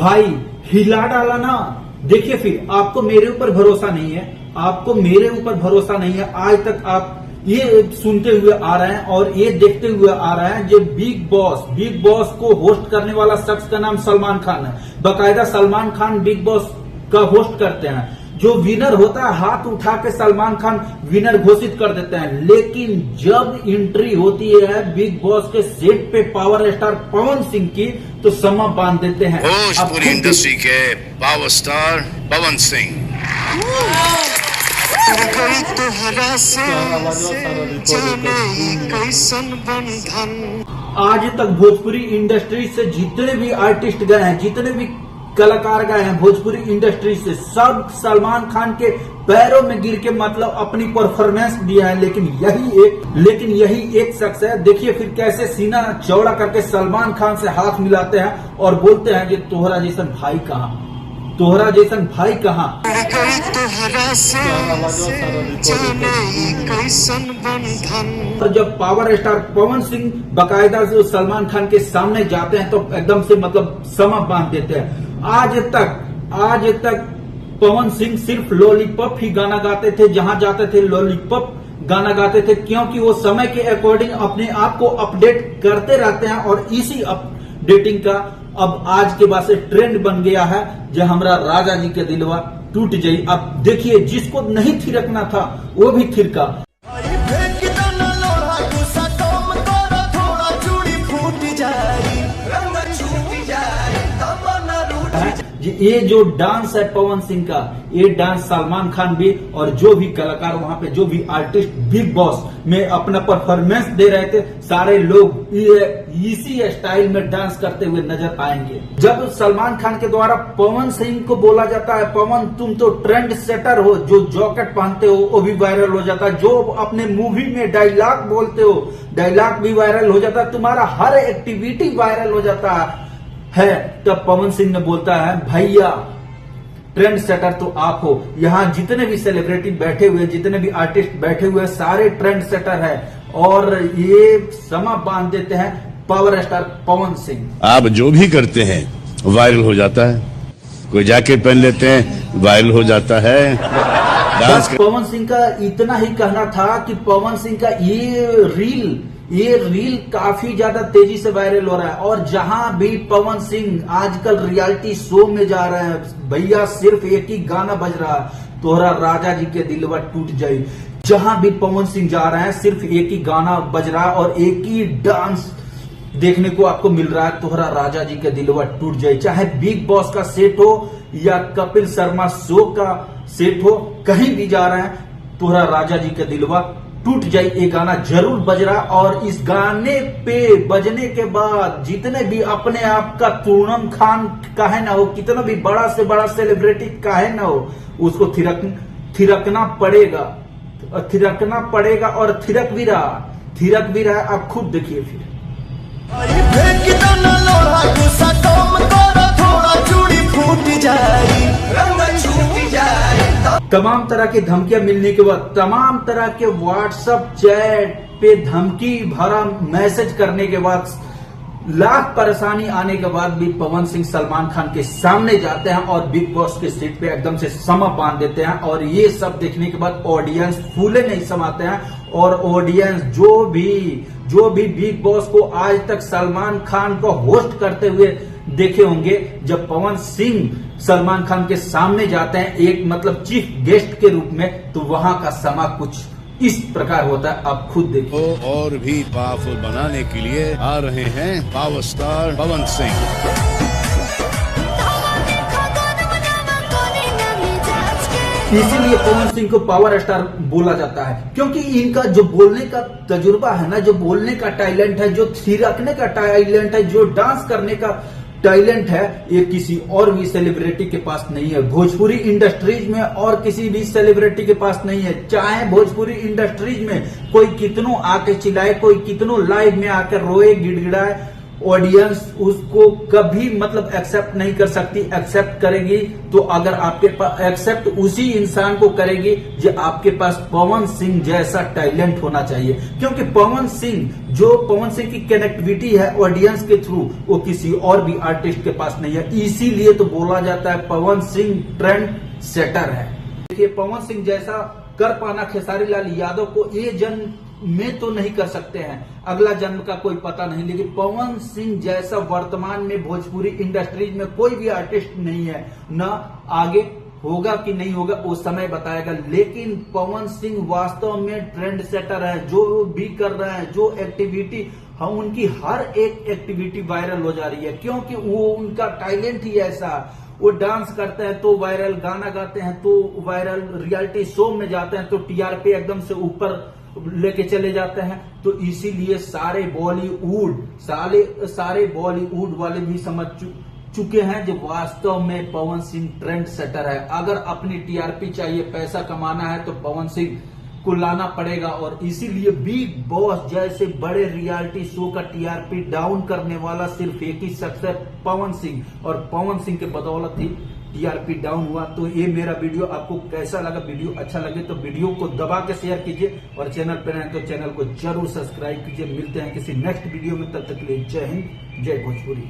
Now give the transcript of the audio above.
भाई हिला डाला ना। देखिए फिर आपको मेरे ऊपर भरोसा नहीं है, आपको मेरे ऊपर भरोसा नहीं है। आज तक आप ये सुनते हुए आ रहे हैं और ये देखते हुए आ रहे हैं जो बिग बॉस को होस्ट करने वाला शख्स का नाम सलमान खान है। बाकायदा सलमान खान बिग बॉस का होस्ट करते हैं। जो विनर होता है हाथ उठा के सलमान खान विनर घोषित कर देते हैं। लेकिन जब एंट्री होती है बिग बॉस के सेट पे पावर स्टार पवन सिंह की, तो समा बांध देते हैं भोजपुरी इंडस्ट्री के पावर स्टार पवन सिंह। आज तक भोजपुरी इंडस्ट्री से जितने भी आर्टिस्ट गए हैं, जितने भी कलाकार गए हैं भोजपुरी इंडस्ट्री से, सब सलमान खान के पैरों में गिर के मतलब अपनी परफॉर्मेंस दिया है। लेकिन यही एक शख्स है। देखिए फिर कैसे सीना चौड़ा करके सलमान खान से हाथ मिलाते हैं और बोलते हैं कि तोहरा जैसन भाई कहाँ, तोहरा जैसन भाई कहाँ। और जब पावर स्टार पवन सिंह बाकायदा से सलमान खान के सामने जाते हैं तो एकदम से मतलब समा बांध देते हैं। आज तक पवन सिंह सिर्फ लॉलीपॉप ही गाना गाते थे, जहां जाते थे लॉलीपॉप गाना गाते थे, क्योंकि वो समय के अकॉर्डिंग अपने आप को अपडेट करते रहते हैं। और इसी अपडेटिंग का अब आज के बाद से ट्रेंड बन गया है जो हमारा राजा जी के दिलवा टूट जाई। अब देखिए जिसको नहीं थिरकना था वो भी थिरका। ये जो डांस है पवन सिंह का, ये डांस सलमान खान भी और जो भी कलाकार वहां पे, जो भी आर्टिस्ट बिग बॉस में अपना परफॉर्मेंस दे रहे थे, सारे लोग इसी स्टाइल में डांस करते हुए नजर आएंगे। जब सलमान खान के द्वारा पवन सिंह को बोला जाता है, पवन तुम तो ट्रेंड सेटर हो, जो जॉकेट पहनते हो वो भी वायरल हो जाता है, जो अपने मूवी में डायलॉग बोलते हो डायलॉग भी वायरल हो जाता है, तुम्हारा हर एक्टिविटी वायरल हो जाता है। तब पवन सिंह ने बोलता है भैया ट्रेंड सेटर तो आप हो। यहाँ जितने भी सेलिब्रिटी बैठे हुए, जितने भी आर्टिस्ट बैठे हुए, सारे ट्रेंड सेटर है। और ये समा बांध देते हैं पावर स्टार पवन सिंह। आप जो भी करते हैं वायरल हो जाता है, कोई जैकेट पहन लेते हैं वायरल हो जाता है। बस पवन सिंह का इतना ही कहना था कि पवन सिंह का ये रील काफी ज्यादा तेजी से वायरल हो रहा है। और जहां भी पवन सिंह आजकल रियलिटी शो में जा रहे हैं, भैया सिर्फ एक ही गाना बज रहा है, तोहरा राजा जी के दिलवा टूट जाई। जहां भी पवन सिंह जा रहे हैं सिर्फ एक ही गाना बज रहा है और एक ही डांस देखने को आपको मिल रहा है, तोहरा राजा जी के दिलवा टूट जाई। चाहे बिग बॉस का सेट हो या कपिल शर्मा शो का सेट हो, कहीं भी जा रहे हैं, तोहरा राजा जी के दिलवा टूट जाए, ये गाना जरूर बज रहा। और इस गाने पे बजने के बाद जितने भी अपने आप का पूनम खान काहे ना हो, कितना भी बड़ा से बड़ा सेलिब्रिटी काहे ना हो, उसको थिरकना पड़ेगा और थिरक भी रहा। आप खुद देखिए फिर। तमाम तरह की धमकियां मिलने के बाद, तमाम तरह के व्हाट्सएप चैट पे धमकी भरा मैसेज करने के बाद, लाख परेशानी आने के बाद भी पवन सिंह सलमान खान के सामने जाते हैं और बिग बॉस के सीट पे एकदम से समा बांध देते हैं। और ये सब देखने के बाद ऑडियंस फूले नहीं समाते हैं। और ऑडियंस जो भी बिग बॉस को आज तक सलमान खान को होस्ट करते हुए देखे होंगे, जब पवन सिंह सलमान खान के सामने जाते हैं एक मतलब चीफ गेस्ट के रूप में, तो वहां का समा कुछ इस प्रकार होता है। आप खुद देखिए। और भी पावरफुल बनाने के लिए आ रहे हैं पावर स्टार पवन सिंह। इसीलिए पवन सिंह को पावर स्टार बोला जाता है, क्योंकि इनका जो बोलने का तजुर्बा है ना, जो बोलने का टैलेंट है, जो थिरकने का टैलेंट है, जो डांस करने का टैलेंट है, ये किसी और भी सेलिब्रिटी के पास नहीं है। भोजपुरी इंडस्ट्रीज में और किसी भी सेलिब्रिटी के पास नहीं है। चाहे भोजपुरी इंडस्ट्रीज में कोई कितनों आके चिल्लाए, कोई कितनों लाइव में आकर रोए गिड़गिड़ाए, ऑडियंस उसको कभी मतलब एक्सेप्ट नहीं कर सकती। एक्सेप्ट करेगी तो अगर आपके पास एक्सेप्ट उसी इंसान को करेगी जो आपके पास पवन सिंह जैसा टैलेंट होना चाहिए, क्योंकि पवन सिंह की कनेक्टिविटी है ऑडियंस के थ्रू वो किसी और भी आर्टिस्ट के पास नहीं है। इसीलिए तो बोला जाता है पवन सिंह ट्रेंड सेटर है। देखिए पवन सिंह जैसा कर पाना खेसारी लाल यादव को ये जन्म में तो नहीं कर सकते हैं, अगला जन्म का कोई पता नहीं, लेकिन पवन सिंह जैसा वर्तमान में भोजपुरी इंडस्ट्रीज में कोई भी आर्टिस्ट नहीं है। ना आगे होगा कि नहीं होगा वो समय बताएगा, लेकिन पवन सिंह वास्तव में ट्रेंड सेटर है। जो भी कर रहे हैं, जो एक्टिविटी हम उनकी हर एक एक्टिविटी वायरल हो जा रही है, क्योंकि वो उनका टैलेंट ही ऐसा। वो डांस करते हैं तो वायरल, गाना गाते हैं तो वायरल, रियलिटी शो में जाते हैं तो टीआरपी एकदम से ऊपर लेके चले जाते हैं। तो इसीलिए सारे बॉलीवुड वाले भी समझ चुके हैं जो वास्तव में पवन सिंह ट्रेंड सेटर है। अगर अपनी टीआरपी चाहिए, पैसा कमाना है तो पवन सिंह को लाना पड़ेगा। और इसीलिए बिग बॉस जैसे बड़े रियलिटी शो का टीआरपी डाउन करने वाला सिर्फ एक ही शख्स है, पवन सिंह, और पवन सिंह के बदौलत ही टीआरपी डाउन हुआ। तो ये मेरा वीडियो आपको कैसा लगा? वीडियो अच्छा लगे तो वीडियो को दबा के शेयर कीजिए, और चैनल पर आए तो चैनल को जरूर सब्सक्राइब कीजिए। मिलते हैं किसी नेक्स्ट वीडियो में, तब तक के लिए जय हिंद, जय भोजपुरी।